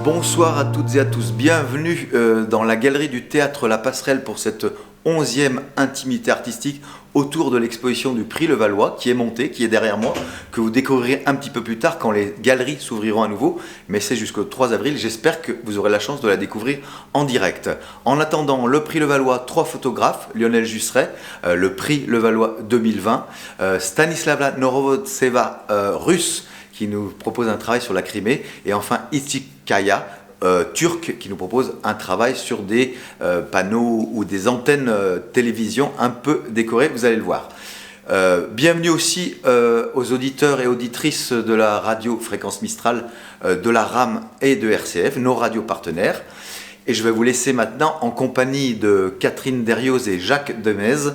Bonsoir à toutes et à tous, bienvenue dans la galerie du théâtre La Passerelle pour cette 11e intimité artistique autour de l'exposition du prix Levallois qui est montée, qui est derrière moi, que vous découvrirez un petit peu plus tard quand les galeries s'ouvriront à nouveau, mais c'est jusqu'au 3 avril, j'espère que vous aurez la chance de la découvrir en direct. En attendant, le prix Levallois, 3 photographes, Lionel Jusseret, le prix Levallois 2020, Stanislava Norovodseva, russe, qui nous propose un travail sur la Crimée, et enfin Ichikaya, turc, qui nous propose un travail sur des panneaux ou des antennes télévision un peu décorées, vous allez le voir. Bienvenue aussi aux auditeurs et auditrices de la radio Fréquence Mistral, de la RAM et de RCF, nos radios partenaires. Et je vais vous laisser maintenant en compagnie de Catherine Derrioz et Jacques Demez,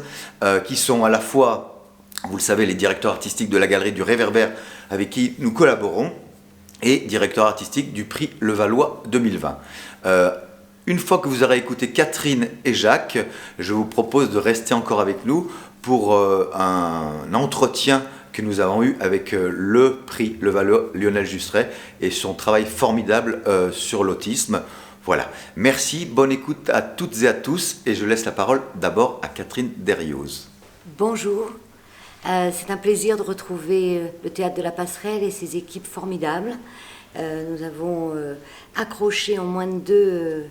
qui sont à la fois, vous le savez, les directeurs artistiques de la galerie du Réverbère avec qui nous collaborons, et directeur artistique du prix Levallois 2020. Une fois que vous aurez écouté Catherine et Jacques, je vous propose de rester encore avec nous pour un entretien que nous avons eu avec le prix Levallois Lionel Jusseret et son travail formidable sur l'autisme. Voilà, merci, bonne écoute à toutes et à tous, et je laisse la parole d'abord à Catherine Derrioz. Bonjour. C'est un plaisir de retrouver le Théâtre de la Passerelle et ses équipes formidables. Nous avons accroché en moins de 2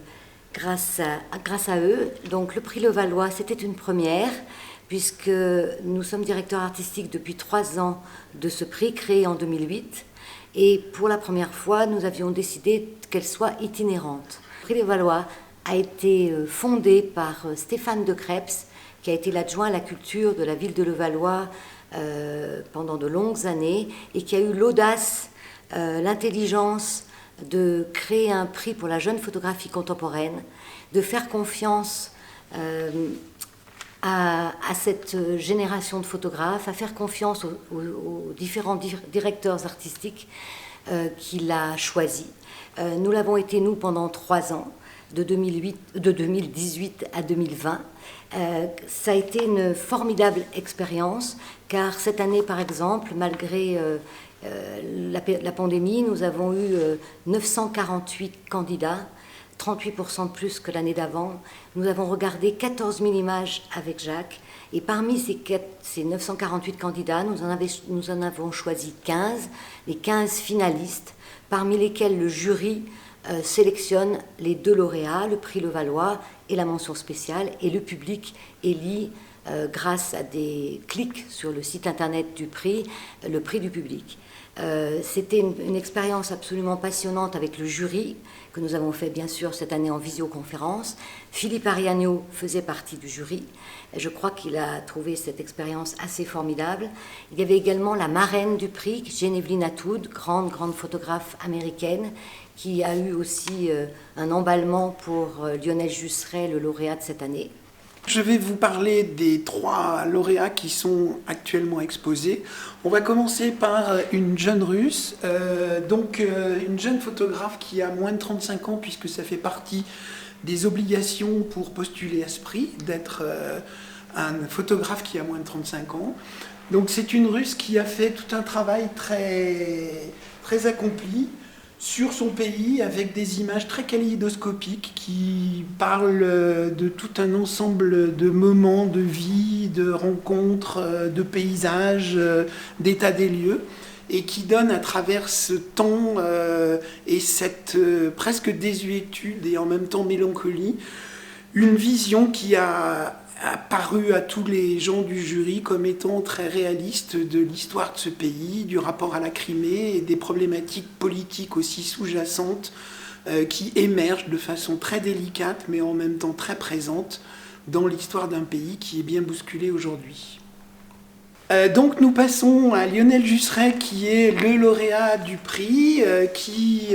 grâce à eux. Donc le prix Levallois, c'était une première, puisque nous sommes directeurs artistiques depuis 3 ans de ce prix, créé en 2008. Et pour la première fois, nous avions décidé qu'elle soit itinérante. Le prix Levallois a été fondé par Stéphane de Crepes, qui a été l'adjoint à la culture de la ville de Levallois pendant de longues années et qui a eu l'audace, l'intelligence de créer un prix pour la jeune photographie contemporaine, de faire confiance à cette génération de photographes, à faire confiance aux différents directeurs artistiques qu'il a choisis. Nous l'avons été, nous, pendant 3 ans, de 2018 à 2020. Ça a été une formidable expérience, car cette année, par exemple, malgré la pandémie, nous avons eu 948 candidats, 38% de plus que l'année d'avant. Nous avons regardé 14 000 images avec Jacques, et parmi ces 948 candidats, nous en avons choisi 15, les 15 finalistes, parmi lesquels le jury sélectionne les 2 lauréats, le prix Levallois et la mention spéciale, et le public élit, grâce à des clics sur le site internet du prix, le prix du public. C'était une expérience absolument passionnante avec le jury, que nous avons fait bien sûr cette année en visioconférence. Philippe Ariano faisait partie du jury. Je crois qu'il a trouvé cette expérience assez formidable. Il y avait également la marraine du prix, Geneviève Atwood, grande photographe américaine, qui a eu aussi un emballement pour Lionel Jusseret, le lauréat de cette année. Je vais vous parler des 3 lauréats qui sont actuellement exposés. On va commencer par une jeune russe, une jeune photographe qui a moins de 35 ans, puisque ça fait partie des obligations pour postuler à ce prix, d'être un photographe qui a moins de 35 ans. Donc c'est une russe qui a fait tout un travail très accompli sur son pays, avec des images très kaléidoscopiques qui parlent de tout un ensemble de moments de vie, de rencontres, de paysages, d'état des lieux, et qui donnent à travers ce temps et cette presque désuétude et en même temps mélancolie, une vision qui a apparu à tous les gens du jury comme étant très réaliste de l'histoire de ce pays, du rapport à la Crimée et des problématiques politiques aussi sous-jacentes qui émergent de façon très délicate mais en même temps très présente dans l'histoire d'un pays qui est bien bousculé aujourd'hui. Donc nous passons à Lionel Jusseret, qui est le lauréat du prix, qui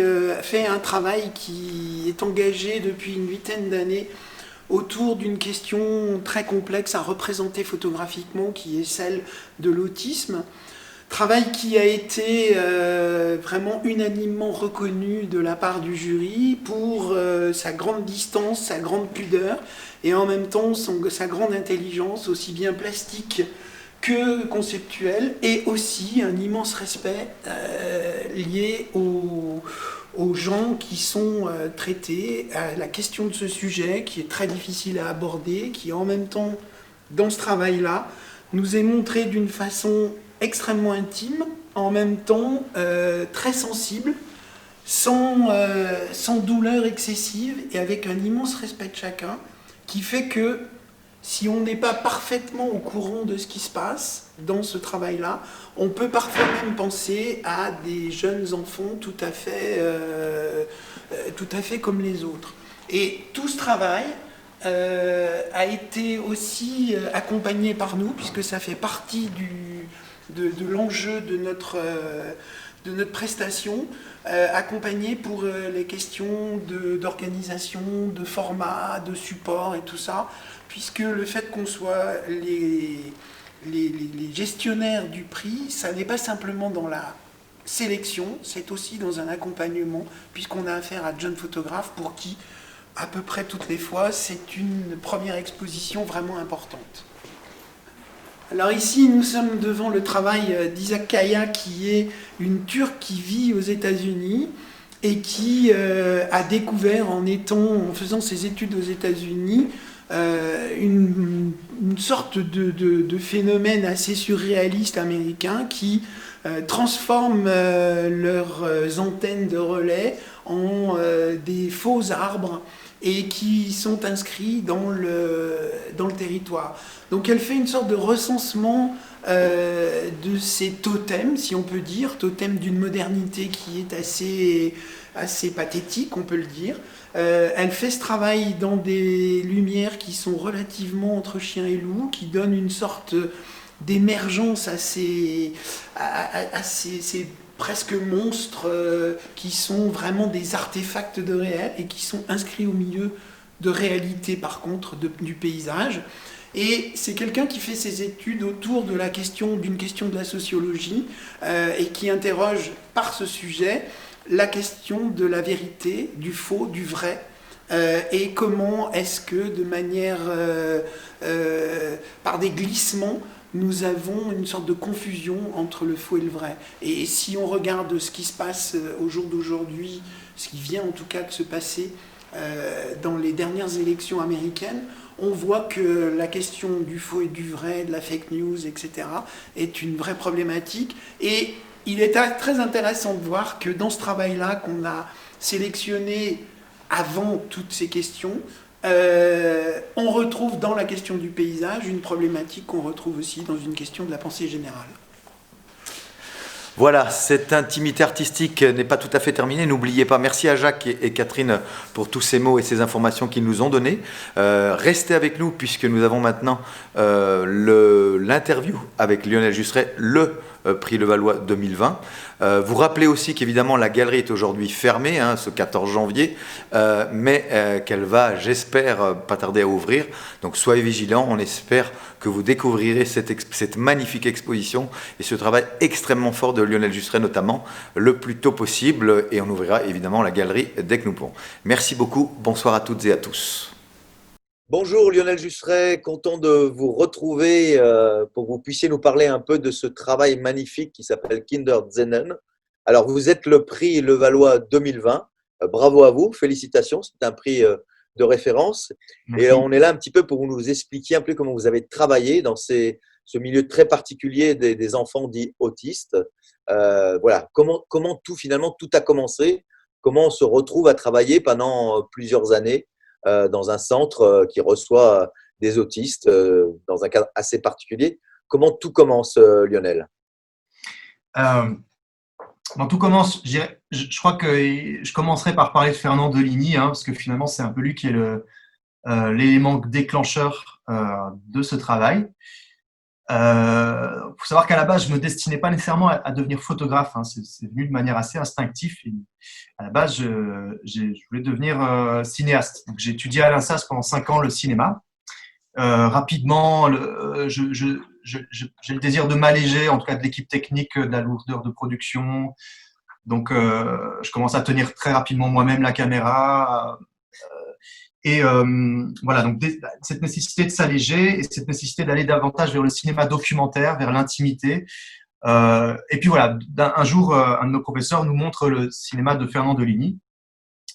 fait un travail qui est engagé depuis une 8aine d'années autour d'une question très complexe à représenter photographiquement, qui est celle de l'autisme. Travail qui a été vraiment unanimement reconnu de la part du jury pour sa grande distance, sa grande pudeur et en même temps sa grande intelligence, aussi bien plastique que conceptuelle, et aussi un immense respect lié aux gens qui sont traités, à la question de ce sujet qui est très difficile à aborder, qui en même temps, dans ce travail-là, nous est montré d'une façon extrêmement intime, en même temps très sensible, sans douleur excessive et avec un immense respect de chacun, qui fait que si on n'est pas parfaitement au courant de ce qui se passe dans ce travail-là, on peut parfois même penser à des jeunes enfants tout à fait comme les autres. Et tout ce travail a été aussi accompagné par nous, puisque ça fait partie de l'enjeu de notre prestation, accompagné pour les questions d'organisation, de format, de support et tout ça, puisque le fait qu'on soit les gestionnaires du prix, ça n'est pas simplement dans la sélection, c'est aussi dans un accompagnement, puisqu'on a affaire à jeunes photographes pour qui, à peu près toutes les fois, c'est une première exposition vraiment importante. Alors ici, nous sommes devant le travail d'Isaac Kaya, qui est une Turque qui vit aux États-Unis et qui a découvert, en faisant ses études aux États-Unis, une sorte de phénomène assez surréaliste américain qui transforme leurs antennes de relais en des faux arbres et qui sont inscrits dans le territoire. Donc elle fait une sorte de recensement de ces totems, si on peut dire, totems d'une modernité qui est assez pathétique, on peut le dire. Elle fait ce travail dans des lumières qui sont relativement entre chien et loup, qui donnent une sorte d'émergence assez presque monstres, qui sont vraiment des artefacts de réel et qui sont inscrits au milieu de réalité, par contre, du paysage. Et c'est quelqu'un qui fait ses études autour de d'une question de la sociologie et qui interroge par ce sujet la question de la vérité, du faux, du vrai, et comment est-ce que de manière, par des glissements, nous avons une sorte de confusion entre le faux et le vrai. Et si on regarde ce qui se passe au jour d'aujourd'hui, ce qui vient en tout cas de se passer dans les dernières élections américaines, on voit que la question du faux et du vrai, de la fake news, etc., est une vraie problématique. Et il est très intéressant de voir que dans ce travail-là qu'on a sélectionné avant toutes ces questions, on retrouve dans la question du paysage une problématique qu'on retrouve aussi dans une question de la pensée générale. Voilà, cette intimité artistique n'est pas tout à fait terminée. N'oubliez pas, merci à Jacques et Catherine pour tous ces mots et ces informations qu'ils nous ont données. Restez avec nous puisque nous avons maintenant l'interview avec Lionel Jusseret, le prix Levallois 2020. Vous rappelez aussi qu'évidemment la galerie est aujourd'hui fermée, ce 14 janvier, mais qu'elle va, j'espère, pas tarder à ouvrir. Donc soyez vigilants, on espère que vous découvrirez cette magnifique exposition et ce travail extrêmement fort de Lionel Jusseret notamment, le plus tôt possible, et on ouvrira évidemment la galerie dès que nous pourrons. Merci beaucoup, bonsoir à toutes et à tous. Bonjour Lionel Jusseret, content de vous retrouver pour que vous puissiez nous parler un peu de ce travail magnifique qui s'appelle Kinderszenen. Alors vous êtes le prix Levallois 2020, bravo à vous, félicitations, c'est un prix de référence. Merci. Et on est là un petit peu pour nous expliquer un peu comment vous avez travaillé dans ce milieu très particulier des enfants dits autistes. Voilà, comment tout a commencé, comment on se retrouve à travailler pendant plusieurs années dans un centre qui reçoit des autistes dans un cadre assez particulier. Comment tout commence, Lionel? Tout commence, je crois que je commencerai par parler de Fernand Deligny, parce que finalement, c'est un peu lui qui est l'élément déclencheur de ce travail. Il faut savoir qu'à la base, je ne me destinais pas nécessairement à devenir photographe. C'est venu de manière assez instinctive. Et à la base, je voulais devenir cinéaste. J'ai étudié à l'INSAS pendant 5 ans le cinéma. Rapidement, j'ai le désir de m'alléger, en tout cas de l'équipe technique, de la lourdeur de production. Donc, je commence à tenir très rapidement moi-même la caméra. Et voilà, donc cette nécessité de s'alléger et cette nécessité d'aller davantage vers le cinéma documentaire, vers l'intimité. Et puis voilà, un jour, un de nos professeurs nous montre le cinéma de Fernand Deligny.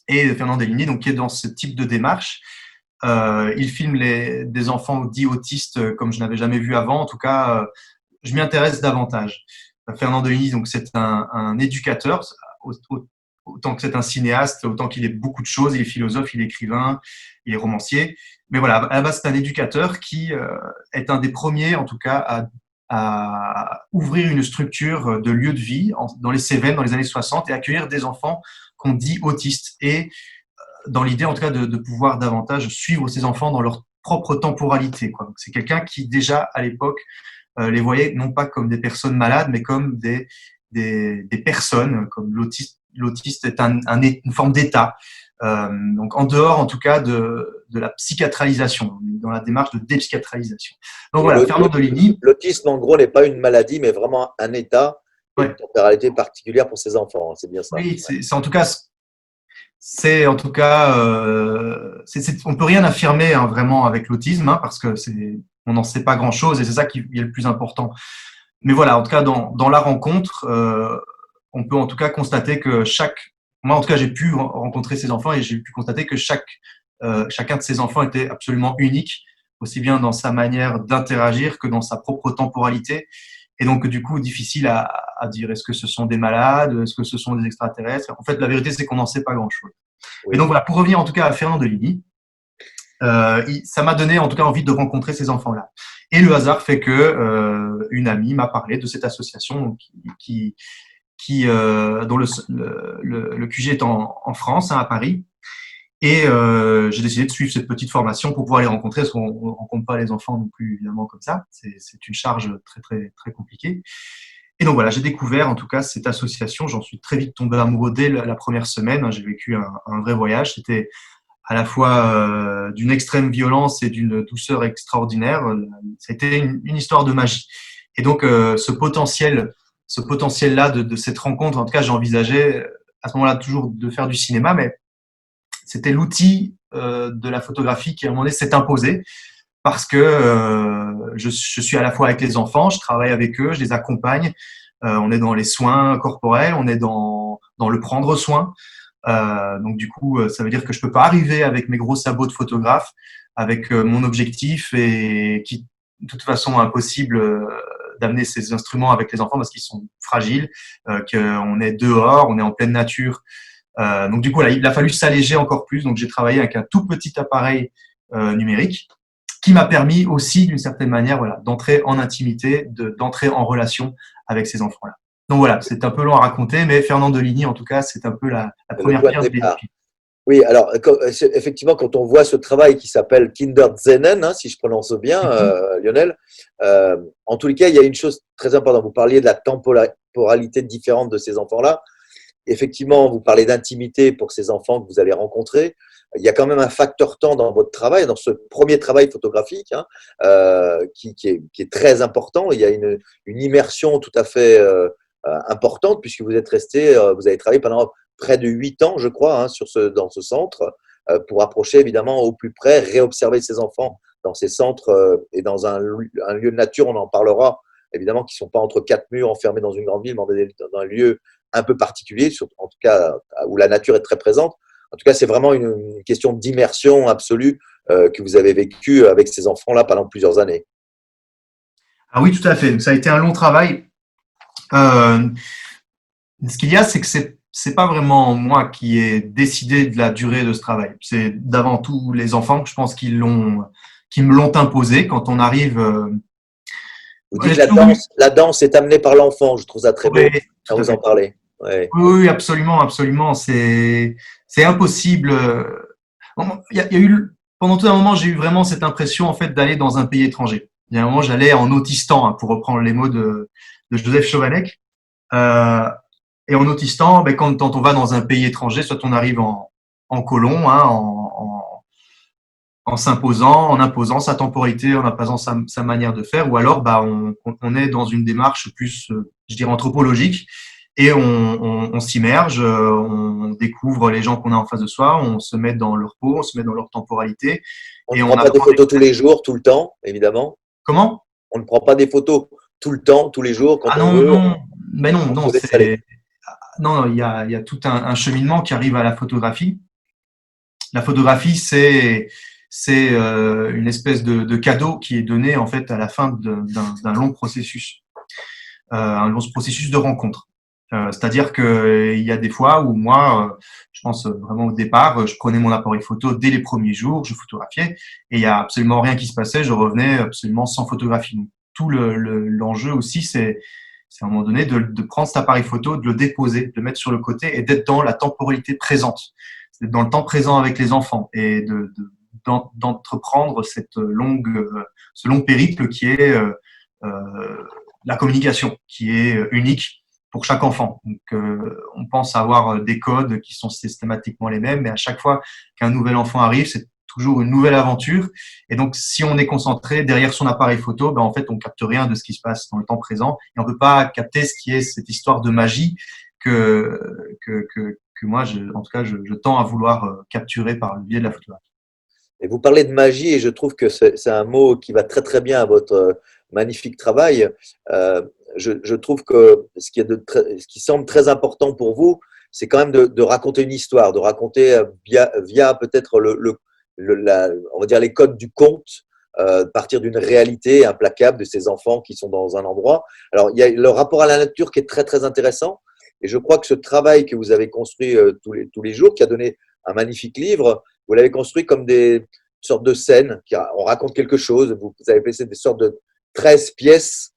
Et Fernand Deligny, donc, qui est dans ce type de démarche. Il filme des enfants dits autistes comme je n'avais jamais vu avant. En tout cas, je m'y intéresse davantage. Fernand Deligny, donc, c'est un éducateur, autant que c'est un cinéaste, autant qu'il est beaucoup de choses. Il est philosophe, il est écrivain, il est romancier. Mais voilà, à la base, c'est un éducateur qui est un des premiers, en tout cas, à ouvrir une structure de lieu de vie dans les Cévennes dans les années 60 et accueillir des enfants qu'on dit autistes. Et dans l'idée, en tout cas, de pouvoir davantage suivre ces enfants dans leur propre temporalité, quoi. Donc, c'est quelqu'un qui, déjà, à l'époque, les voyait non pas comme des personnes malades, mais comme des personnes, comme l'autiste est une forme d'état. Donc, en dehors, en tout cas, de la psychiatralisation, dans la démarche de dépsychiatralisation. Donc, voilà, Fernand Deligny. L'autisme, en gros, n'est pas une maladie, mais vraiment un état, Ouais. une temporalité particulière pour ses enfants. C'est bien ça. Oui, c'est en tout cas, on peut rien affirmer, hein, vraiment avec l'autisme, hein, parce que on n'en sait pas grand-chose et c'est ça qui est le plus important. Mais voilà, en tout cas, dans la rencontre, on peut en tout cas constater que moi, en tout cas, j'ai pu rencontrer ces enfants et j'ai pu constater que chacun de ces enfants était absolument unique, aussi bien dans sa manière d'interagir que dans sa propre temporalité. Et donc, du coup, difficile à dire est-ce que ce sont des malades, est-ce que ce sont des extraterrestres. En fait, la vérité, c'est qu'on n'en sait pas grand-chose. Oui. Et donc, voilà, pour revenir en tout cas à Fernand Deligny, ça m'a donné en tout cas envie de rencontrer ces enfants-là. Et le hasard fait que une amie m'a parlé de cette association dont le QG est en France, hein, à Paris. Et j'ai décidé de suivre cette petite formation pour pouvoir les rencontrer, parce qu'on ne rencontre pas les enfants non plus évidemment comme ça. C'est une charge très, très, très compliquée. Et donc voilà, j'ai découvert en tout cas cette association. J'en suis très vite tombé amoureux dès la première semaine. J'ai vécu un vrai voyage. C'était à la fois d'une extrême violence et d'une douceur extraordinaire. C'était une histoire de magie. Et donc ce potentiel-là de cette rencontre, en tout cas, j'ai envisagé à ce moment-là toujours de faire du cinéma, mais c'était l'outil de la photographie qui, à un moment donné, s'est imposé parce que je suis à la fois avec les enfants, je travaille avec eux, je les accompagne. On est dans les soins corporels, on est dans le prendre soin. Donc, du coup, ça veut dire que je peux pas arriver avec mes gros sabots de photographe, avec mon objectif et qui, de toute façon, impossible d'amener ces instruments avec les enfants parce qu'ils sont fragiles, qu'on est dehors, on est en pleine nature. Donc du coup, là, il a fallu s'alléger encore plus. Donc j'ai travaillé avec un tout petit appareil numérique qui m'a permis aussi, d'une certaine manière, voilà, d'entrer en intimité, d'entrer en relation avec ces enfants-là. Donc voilà, c'est un peu long à raconter, mais Fernand Deligny, en tout cas, c'est un peu la première pierre de l'édifice. Oui, alors effectivement, quand on voit ce travail qui s'appelle Kinderszenen, hein, si je prononce bien, Lionel, en tous les cas, il y a une chose très importante. Vous parliez de la temporalité différente de ces enfants-là. Effectivement, vous parlez d'intimité pour ces enfants que vous allez rencontrer. Il y a quand même un facteur temps dans votre travail, dans ce premier travail photographique, hein, qui est très important. Il y a une immersion tout à fait importante puisque vous avez travaillé pendant près de 8 ans, je crois, hein, dans ce centre, pour approcher évidemment au plus près, réobserver ces enfants dans ces centres et dans un lieu de nature, on en parlera, évidemment, qui ne sont pas entre 4 murs enfermés dans une grande ville, mais dans un lieu un peu particulier, en tout cas où la nature est très présente. En tout cas, c'est vraiment une question d'immersion absolue que vous avez vécue avec ces enfants-là pendant plusieurs années. Ah oui, tout à fait. Donc, ça a été un long travail. Ce qu'il y a, c'est que c'est pas vraiment moi qui ai décidé de la durée de ce travail. C'est d'avant tout les enfants, je pense, qui me l'ont imposé. Quand on arrive… Vous dites la danse est amenée par l'enfant. Je trouve ça très beau quand vous en parlez. Ouais. Oui, absolument, absolument. C'est impossible. Il y a eu, pendant tout un moment, j'ai eu vraiment cette impression en fait d'aller dans un pays étranger. Il y a un moment, j'allais en autistan, hein, pour reprendre les mots de Joseph Chovanec. Et en autistan, quand on va dans un pays étranger, soit on arrive en colon, hein, en s'imposant, en imposant sa temporalité, en imposant sa manière de faire, ou alors on est dans une démarche plus, je dirais, anthropologique, et on s'immerge, on découvre les gens qu'on a en face de soi, on se met dans leur peau, on se met dans leur temporalité, On et ne on prend pas des apprend. photos tous les jours, tout le temps, évidemment. Comment? On ne prend pas des photos tout le temps, tous les jours, quand Ah on non, veut. non, mais non, On non, se laisse aller. non, il y a tout un cheminement qui arrive à la photographie. La photographie, c'est une espèce de cadeau qui est donné en fait à la fin d'un long processus, un long processus de rencontre. C'est-à-dire que il y a des fois où moi, je pense vraiment au départ, je prenais mon appareil photo dès les premiers jours, je photographiais et il y a absolument rien qui se passait, je revenais absolument sans photographie. Donc, tout l'enjeu aussi, c'est à un moment donné de prendre cet appareil photo, de le déposer, de le mettre sur le côté et d'être dans la temporalité présente, d'être dans le temps présent avec les enfants et d'entreprendre ce long périple qui est la communication, qui est unique pour chaque enfant. Donc, on pense avoir des codes qui sont systématiquement les mêmes, mais à chaque fois qu'un nouvel enfant arrive, c'est toujours une nouvelle aventure. Et donc, si on est concentré derrière son appareil photo, en fait, on capte rien de ce qui se passe dans le temps présent et on peut pas capter ce qui est cette histoire de magie que moi, en tout cas, je tends à vouloir capturer par le biais de la photographie. Et vous parlez de magie et je trouve que c'est un mot qui va très très bien à votre magnifique travail. Je trouve que ce qui semble très important pour vous, c'est quand même de raconter une histoire, de raconter via peut-être on va dire les codes du conte, partir d'une réalité implacable de ces enfants qui sont dans un endroit. Alors, il y a le rapport à la nature qui est très très intéressant et je crois que ce travail que vous avez construit tous les jours, qui a donné un magnifique livre, vous l'avez construit comme des sortes de scènes. On raconte quelque chose. Vous avez placé des sortes de 13 pièces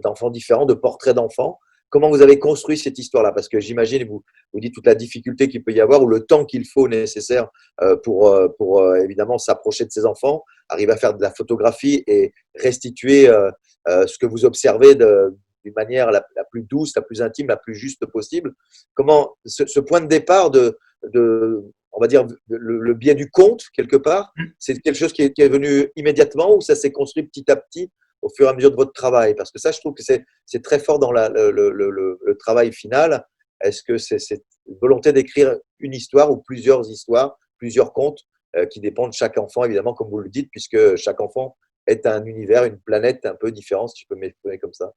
d'enfants différents, de portraits d'enfants. Comment vous avez construit cette histoire-là? Parce que j'imagine, vous dites toute la difficulté qu'il peut y avoir ou le temps qu'il faut nécessaire pour évidemment s'approcher de ces enfants, arriver à faire de la photographie et restituer ce que vous observez d'une manière la plus douce, la plus intime, la plus juste possible. Comment ce point de départ on va dire, le biais du conte, quelque part, c'est quelque chose qui est venu immédiatement ou ça s'est construit petit à petit au fur et à mesure de votre travail? Parce que ça, je trouve que c'est très fort dans le travail final. Est-ce que c'est cette volonté d'écrire une histoire ou plusieurs histoires, plusieurs contes qui dépendent de chaque enfant, évidemment, comme vous le dites, puisque chaque enfant est un univers, une planète un peu différente, si je peux m'exprimer comme ça?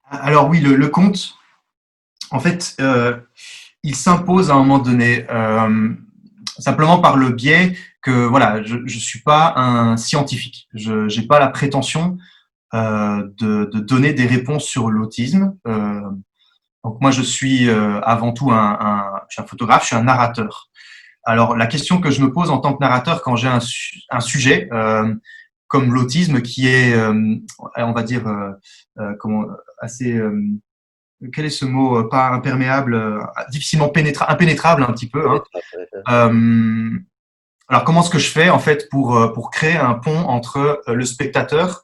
Alors oui, le conte, en fait, il s'impose à un moment donné, simplement par le biais que voilà, je suis pas un scientifique, je n'ai pas la prétention de donner des réponses sur l'autisme. Donc moi, je suis avant tout je suis un photographe, je suis un narrateur. Alors la question que je me pose en tant que narrateur quand j'ai un sujet comme l'autisme qui est, on va dire, assez quel est ce mot? Pas imperméable, difficilement impénétrable un petit peu. Hein. Alors, comment est-ce que je fais en fait pour créer un pont entre le spectateur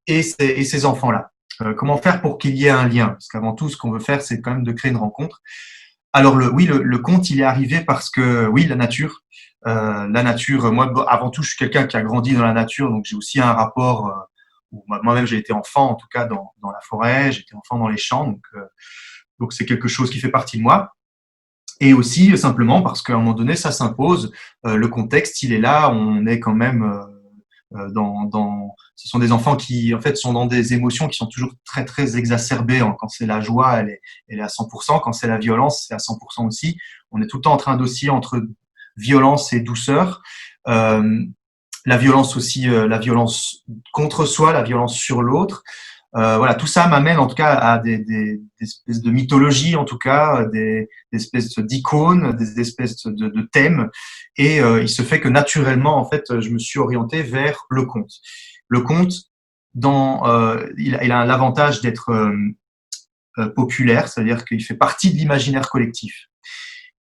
et ces enfants-là? Comment faire pour qu'il y ait un lien? Parce qu'avant tout, ce qu'on veut faire, c'est quand même de créer une rencontre. Alors, le conte, il est arrivé parce que, oui, la nature, moi, avant tout, je suis quelqu'un qui a grandi dans la nature, donc j'ai aussi un rapport où moi-même, j'ai été enfant, en tout cas, dans la forêt, j'étais enfant dans les champs, donc c'est quelque chose qui fait partie de moi. Et aussi, simplement, parce qu'à un moment donné, ça s'impose, le contexte, il est là, on est quand même ce sont des enfants qui, en fait, sont dans des émotions qui sont toujours très, très exacerbées. Quand c'est la joie, elle est à 100%. Quand c'est la violence, c'est à 100% aussi. On est tout le temps en train d'osciller entre violence et douceur. La violence aussi, la violence contre soi, la violence sur l'autre. Voilà, tout ça m'amène en tout cas à des espèces de mythologies, en tout cas, des espèces d'icônes, des espèces de thèmes. Et il se fait que naturellement, en fait, je me suis orienté vers le conte. Le conte, il a l'avantage d'être populaire, c'est-à-dire qu'il fait partie de l'imaginaire collectif.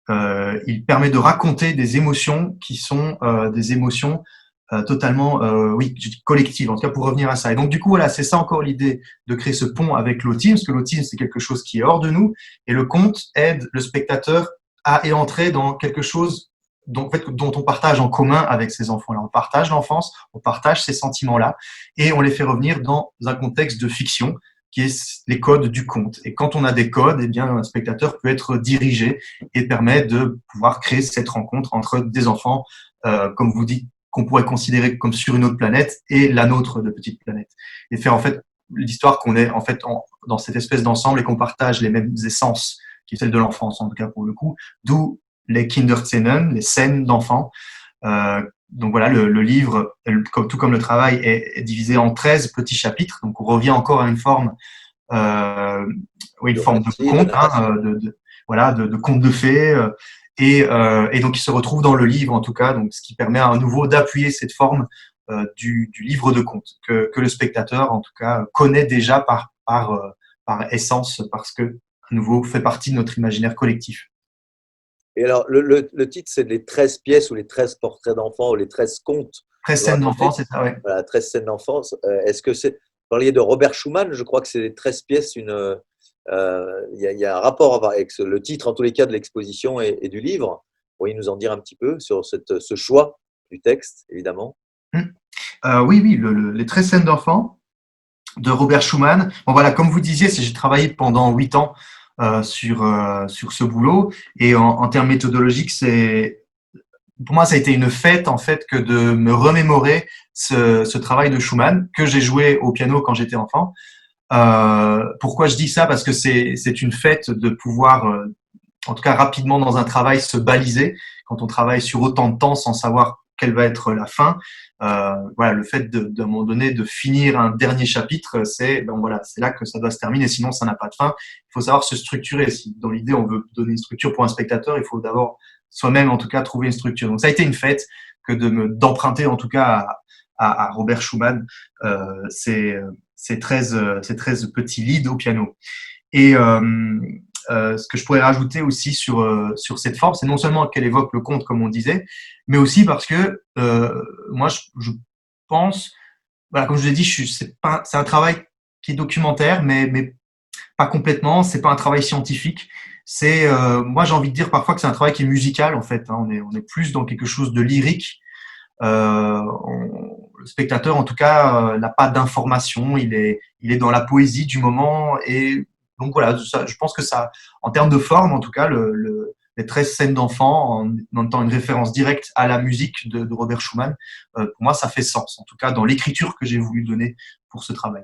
Il permet de raconter des émotions qui sont des émotions totalement, oui, collective, en tout cas pour revenir à ça. Et donc du coup, voilà, c'est ça encore l'idée de créer ce pont avec l'autisme, parce que l'autisme, c'est quelque chose qui est hors de nous, et le conte aide le spectateur à entrer dans quelque chose dont, en fait, dont on partage en commun avec ces enfants-là. On partage l'enfance, on partage ces sentiments-là, et on les fait revenir dans un contexte de fiction qui est les codes du conte. Et quand on a des codes, eh bien, un spectateur peut être dirigé et permet de pouvoir créer cette rencontre entre des enfants, comme vous dites, qu'on pourrait considérer comme sur une autre planète et la nôtre de petite planète. Et faire en fait l'histoire qu'on est en fait dans cette espèce d'ensemble et qu'on partage les mêmes essences qui est celle de l'enfance, en tout cas pour le coup, d'où les Kinderzenen, les scènes d'enfants. Donc voilà, le livre, tout comme le travail, est divisé en 13 petits chapitres. Donc on revient encore à une forme, une forme de conte, voilà, de conte de fées. Et donc il se retrouve dans le livre, en tout cas, donc ce qui permet à nouveau d'appuyer cette forme du livre de conte que le spectateur, en tout cas, connaît déjà par essence, parce que à nouveau fait partie de notre imaginaire collectif. Et alors, le titre, c'est les 13 pièces ou les 13 portraits d'enfants ou les 13 contes. 13 scènes d'enfants, c'est ça, oui. Voilà, 13 scènes d'enfance. Est-ce que c'est. Vous parliez de Robert Schumann, je crois que c'est les 13 pièces. Il y a un rapport avec le titre, en tous les cas, de l'exposition et du livre. Pourriez nous en dire un petit peu sur ce choix du texte, évidemment? Oui, les 13 scènes d'enfants de Robert Schumann. Bon, voilà, comme vous disiez, j'ai travaillé pendant 8 ans sur ce boulot. Et en termes méthodologiques, pour moi, ça a été une fête en fait que de me remémorer ce travail de Schumann que j'ai joué au piano quand j'étais enfant. Pourquoi je dis ça? Parce que c'est une fête de pouvoir, en tout cas rapidement dans un travail, se baliser quand on travaille sur autant de temps sans savoir quelle va être la fin. Voilà, le fait d'un moment donné de finir un dernier chapitre, c'est là que ça doit se terminer, sinon ça n'a pas de fin. Il faut savoir se structurer. Si dans l'idée on veut donner une structure pour un spectateur, il faut d'abord soi-même en tout cas trouver une structure. Donc ça a été une fête que d'emprunter en tout cas à Robert Schumann ces 13 petits leads au piano. Et ce que je pourrais rajouter aussi sur cette forme, c'est non seulement qu'elle évoque le conte, comme on disait, mais aussi parce que moi, je pense, voilà, comme je l'ai dit, c'est un travail qui est documentaire, mais pas complètement. C'est pas un travail scientifique. Moi, j'ai envie de dire parfois que c'est un travail qui est musical, en fait. Hein. On est plus dans quelque chose de lyrique. Le spectateur, en tout cas, n'a pas d'information. Il est dans la poésie du moment et donc voilà, je pense que ça, en termes de forme, en tout cas, les 13 scènes d'enfants, en étant une référence directe à la musique de Robert Schumann, pour moi, ça fait sens, en tout cas dans l'écriture que j'ai voulu donner pour ce travail.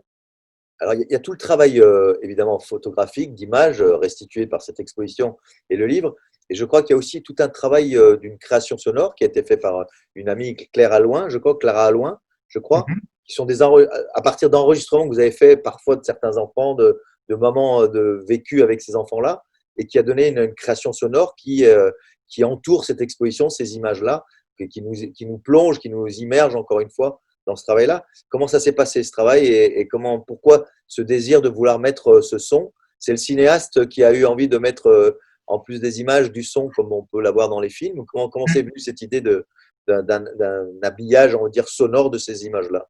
Alors, il y a tout le travail, évidemment, photographique, d'image restitué par cette exposition et le livre. Et je crois qu'il y a aussi tout un travail d'une création sonore qui a été fait par une amie, Claire Allouin, Clara Allouin, je crois, qui sont à partir d'enregistrements que vous avez fait parfois de certains enfants, de moments vécus avec ces enfants-là, et qui a donné une création sonore qui entoure cette exposition, ces images-là, qui nous plonge, qui nous immerge encore une fois dans ce travail-là. Comment ça s'est passé ce travail et pourquoi ce désir de vouloir mettre ce son? C'est le cinéaste qui a eu envie de mettre, en plus des images, du son comme on peut l'avoir dans les films. Comment c'est venu cette idée d'un habillage, on va dire, sonore de ces images-là?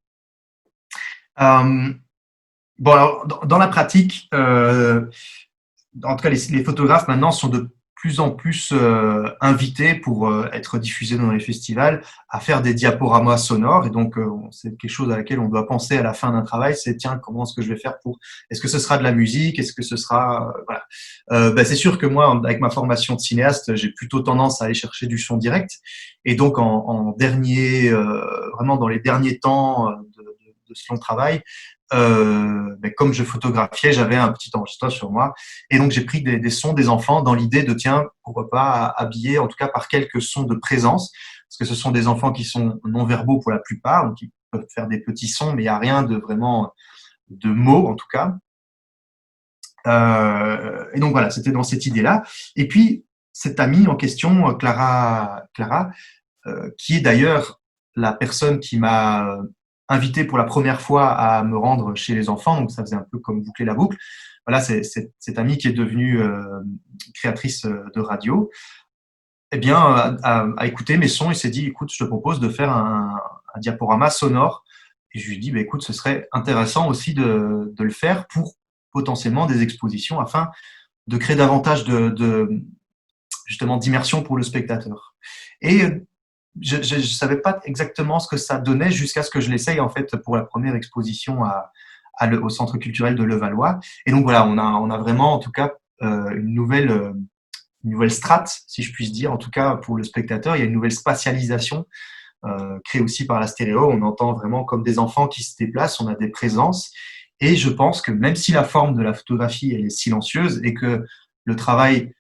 Bon, alors, dans la pratique, en tout cas, les photographes maintenant sont de plus en plus invités pour être diffusés dans les festivals à faire des diaporamas sonores. Et donc, c'est quelque chose à laquelle on doit penser à la fin d'un travail. C'est tiens, comment est-ce que je vais faire est-ce que ce sera de la musique? Est-ce que ce sera voilà. C'est sûr que moi, avec ma formation de cinéaste, j'ai plutôt tendance à aller chercher du son direct. Et donc, en dernier, vraiment dans les derniers temps de ce long travail, comme je photographiais, j'avais un petit enregistreur sur moi et donc j'ai pris des sons des enfants dans l'idée de tiens, pourquoi pas habiller en tout cas par quelques sons de présence, parce que ce sont des enfants qui sont non-verbaux pour la plupart, donc ils peuvent faire des petits sons, mais il n'y a rien de vraiment de mots en tout cas. Et donc voilà, c'était dans cette idée-là. Et puis cette amie en question, Clara, qui est d'ailleurs la personne qui m'a invité pour la première fois à me rendre chez les enfants, donc ça faisait un peu comme boucler la boucle. Voilà, c'est cette amie qui est devenue créatrice de radio, eh bien, a écouté mes sons et s'est dit, écoute, je te propose de faire un diaporama sonore. Et je lui ai dit, écoute, ce serait intéressant aussi de le faire pour potentiellement des expositions afin de créer davantage justement d'immersion pour le spectateur. Et je ne savais pas exactement ce que ça donnait jusqu'à ce que je l'essaye en fait pour la première exposition au Centre culturel de Levallois. Et donc voilà, on a vraiment en tout cas une nouvelle strate, si je puis dire, en tout cas pour le spectateur. Il y a une nouvelle spatialisation créée aussi par la stéréo. On entend vraiment comme des enfants qui se déplacent, on a des présences. Et je pense que même si la forme de la photographie est silencieuse et que le travail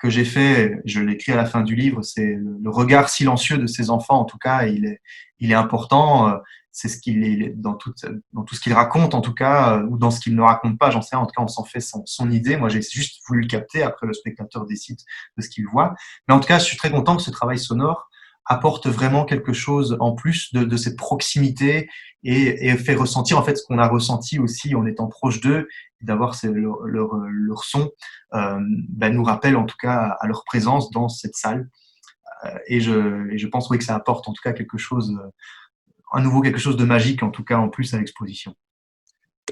que j'ai fait, je l'écris à la fin du livre, c'est le regard silencieux de ces enfants, en tout cas, il est important. C'est ce qu'il est dans tout ce qu'il raconte, en tout cas, ou dans ce qu'il ne raconte pas, j'en sais rien. En tout cas, on s'en fait son idée. Moi, j'ai juste voulu le capter. Après, le spectateur décide de ce qu'il voit. Mais en tout cas, je suis très content que ce travail sonore apporte vraiment quelque chose en plus de cette proximité et fait ressentir en fait ce qu'on a ressenti aussi en étant proche d'eux, d'avoir leur son nous rappelle en tout cas à leur présence dans cette salle. Et je pense oui que ça apporte en tout cas quelque chose, à nouveau quelque chose de magique en tout cas en plus à l'exposition.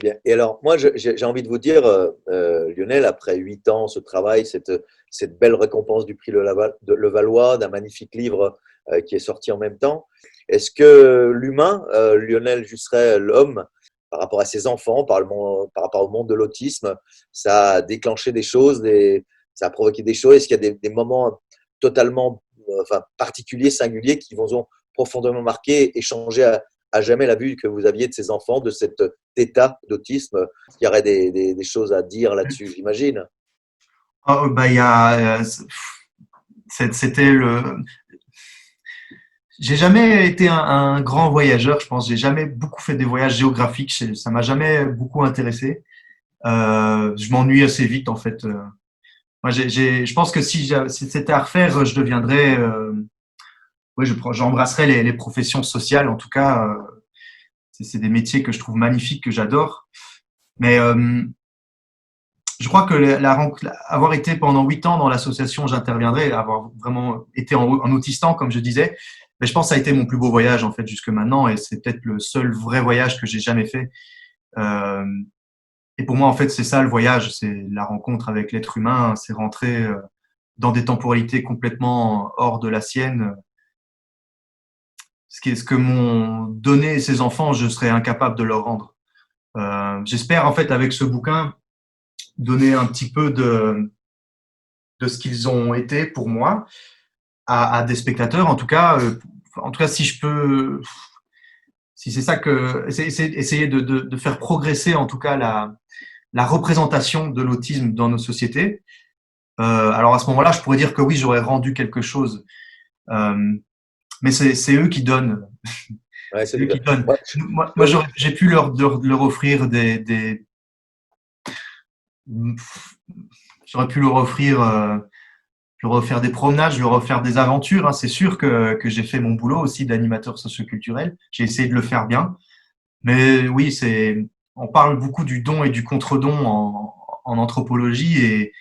Bien. Et alors, moi, j'ai envie de vous dire, Lionel, après 8 ans, ce travail, cette belle récompense du prix de Levallois, d'un magnifique livre qui est sorti en même temps, est-ce que l'humain, Lionel Jusseret, l'homme, par rapport à ses enfants, par rapport au monde de l'autisme, ça a déclenché des choses, ça a provoqué des choses? Est-ce qu'il y a des moments totalement particuliers, singuliers, qui vous ont profondément marqué et changé à jamais la vue que vous aviez de ces enfants, de cet état d'autisme? Il y aurait des choses à dire là-dessus, j'imagine. C'était j'ai jamais été un grand voyageur, je pense. J'ai jamais beaucoup fait des voyages géographiques. Ça m'a jamais beaucoup intéressé. Je m'ennuie assez vite, en fait. Moi, je pense que si c'était à refaire, je deviendrais, j'embrasserais les professions sociales. En tout cas, c'est des métiers que je trouve magnifiques, que j'adore. Mais je crois que avoir été pendant 8 ans dans l'association J'interviendrai, avoir vraiment été en autistan, comme je disais, mais je pense que ça a été mon plus beau voyage en fait jusque maintenant, et c'est peut-être le seul vrai voyage que j'ai jamais fait. Et pour moi, en fait, c'est ça le voyage, c'est la rencontre avec l'être humain, c'est rentrer dans des temporalités complètement hors de la sienne. Ce que m'ont donné ces enfants, je serais incapable de leur rendre. J'espère en fait avec ce bouquin donner un petit peu de ce qu'ils ont été pour moi à des spectateurs. En tout cas, si je peux, si c'est ça essayer de faire progresser en tout cas la représentation de l'autisme dans nos sociétés. Alors à ce moment-là, je pourrais dire que oui, j'aurais rendu quelque chose. Mais c'est eux qui donnent. Ouais, c'est eux qui donnent. Moi j'ai pu leur offrir j'aurais pu leur offrir des promenades, leur offrir des aventures. Hein. C'est sûr que j'ai fait mon boulot aussi d'animateur socioculturel. J'ai essayé de le faire bien. Mais oui, on parle beaucoup du don et du contre-don en anthropologie,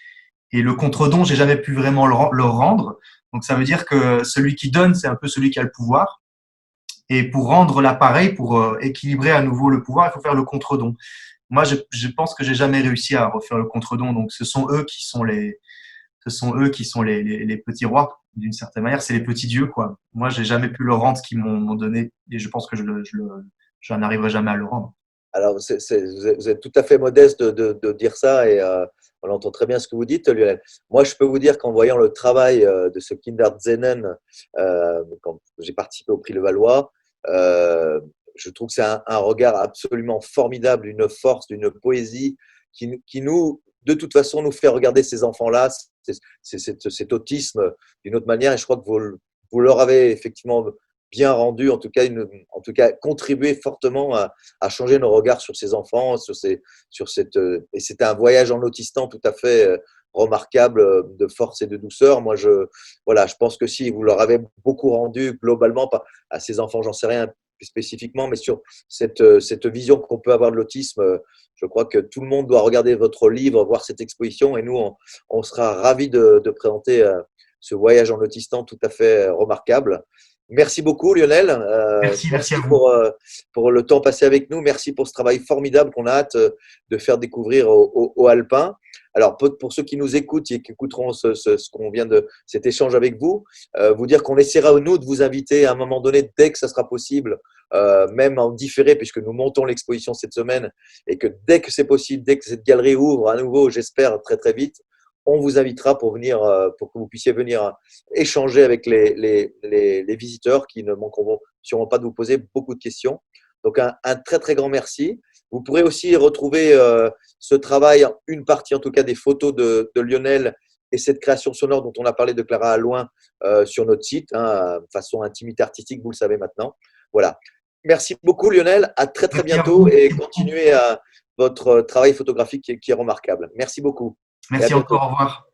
et le contre-don, j'ai jamais pu vraiment le rendre. Donc ça veut dire que celui qui donne, c'est un peu celui qui a le pouvoir. Et pour rendre l'appareil, pour équilibrer à nouveau le pouvoir, il faut faire le contre-don. Moi, je pense que j'ai jamais réussi à refaire le contre-don. Donc, ce sont eux qui sont les petits rois, d'une certaine manière. C'est les petits dieux, quoi. Moi, j'ai jamais pu leur rendre ce qu'ils m'ont donné, et je pense que je n'arriverai jamais à le rendre. Alors, vous êtes tout à fait modeste de dire ça, et on entend très bien ce que vous dites, Lionel. Moi, je peux vous dire qu'en voyant le travail de ce Kinderszenen, quand j'ai participé au prix Levallois, je trouve que c'est un regard absolument formidable, une force, une poésie qui nous, de toute façon, nous fait regarder ces enfants-là, cet autisme d'une autre manière. Et je crois que vous leur avez effectivement bien rendu, en tout cas contribué fortement à changer nos regards sur ces enfants, et c'était un voyage en autistan tout à fait remarquable, de force et de douceur. Moi, je pense que si vous leur avez beaucoup rendu globalement, pas à ces enfants, j'en sais rien spécifiquement, mais sur cette vision qu'on peut avoir de l'autisme, je crois que tout le monde doit regarder votre livre, voir cette exposition, et nous, on sera ravis de présenter ce voyage en autistan tout à fait remarquable. Merci beaucoup, Lionel. Merci à vous. Pour le temps passé avec nous. Merci pour ce travail formidable qu'on a hâte de faire découvrir aux Alpins. Alors, pour ceux qui nous écoutent et qui écouteront ce qu'on vient de cet échange avec vous, vous dire qu'on essaiera, nous, de vous inviter à un moment donné, dès que ça sera possible, même en différé, puisque nous montons l'exposition cette semaine, et que dès que c'est possible, dès que cette galerie ouvre à nouveau, j'espère très très vite, on vous invitera pour venir, pour que vous puissiez venir échanger avec les visiteurs qui ne manqueront sûrement pas de vous poser beaucoup de questions. Donc, un très très grand merci. Vous pourrez aussi retrouver ce travail, une partie en tout cas des photos de Lionel et cette création sonore dont on a parlé de Clara Allouin sur notre site, hein, façon intimité artistique, vous le savez maintenant. Voilà. Merci beaucoup Lionel, à très très bientôt et continuez à votre travail photographique qui est remarquable. Merci beaucoup. Merci encore, au revoir.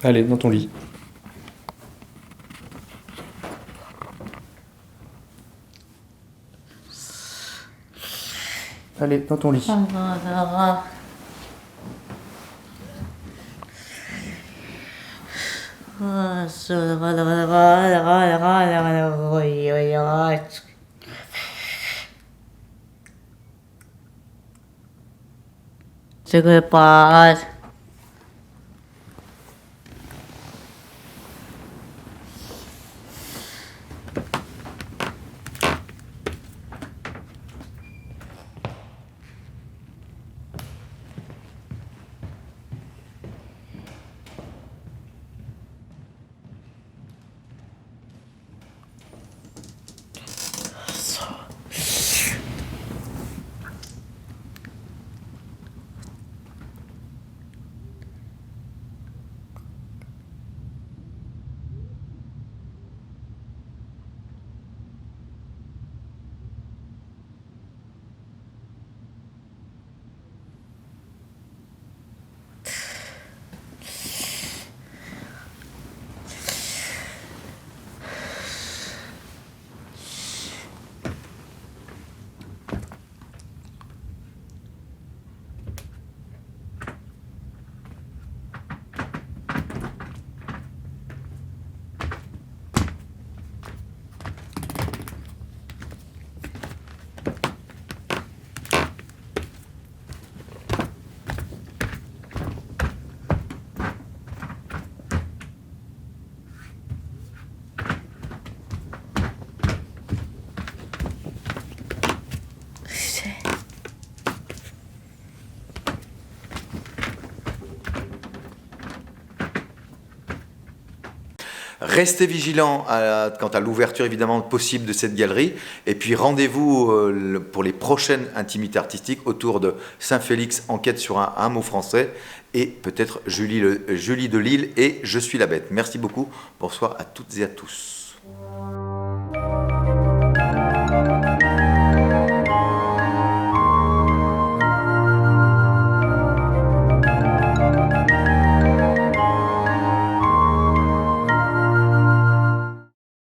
Allez, dans ton lit. Allez, dans ton lit. Ce que passe. Restez vigilants quant à l'ouverture évidemment possible de cette galerie. Et puis rendez-vous pour les prochaines intimités artistiques autour de Saint-Félix, enquête sur un mot français. Et peut-être Julie de Lille et Je suis la bête. Merci beaucoup. Bonsoir à toutes et à tous.